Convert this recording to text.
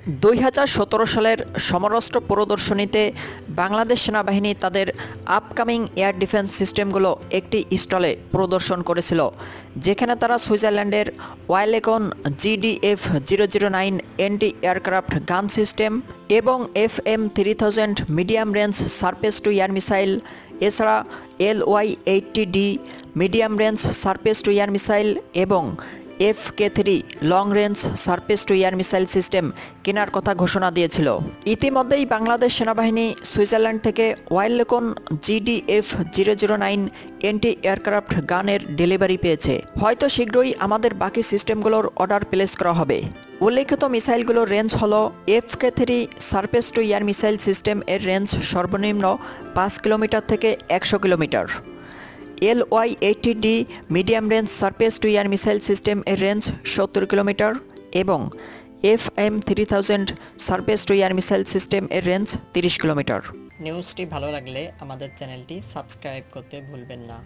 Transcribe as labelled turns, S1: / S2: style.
S1: 2017 সালের সমরাস্ত্র প্রদর্শনীতে বাংলাদেশ সেনাবাহিনী তাদের আপকামিং এয়ার ডিফেন্স সিস্টেমগুলো একটি স্টলে প্রদর্শন করেছিল, যেখানে তারা সুইজারল্যান্ডের ওয়াইলেকন GDF-009 অ্যান্টি এয়ারক্রাফট গান সিস্টেম এবং FM-3000 medium range surface two air missile, এছাড়া LY-80D medium range surface two air missile এবং FK3 long range surface two air missile system কেনার কথা ঘোষণা দিয়েছিল। ইতিমধ্যেই বাংলাদেশ সেনাবাহিনী সুইজারল্যান্ড থেকে ওয়াইলেকন GDF-009 অ্যান্টি এয়ারক্রাফট গানের ডেলিভারি পেয়েছে। হয়তো শীঘ্রই আমাদের বাকি সিস্টেমগুলোর অর্ডার প্লেস করা হবে। উল্লেখিত মিসাইলগুলোর রেঞ্জ হল FK3 surface two air missile system এর রেঞ্জ সর্বনিম্ন 5 কিলোমিটার থেকে 100 kilometre, LY-80D medium range surface two air missile system এর রেঞ্জ 70 কিলোমিটার এবং FM-3000 surface two air missile system এর রেঞ্জ 30 কিলোমিটার।
S2: নিউজটি ভালো লাগলে আমাদের চ্যানেলটি সাবস্ক্রাইব করতে ভুলবেন না।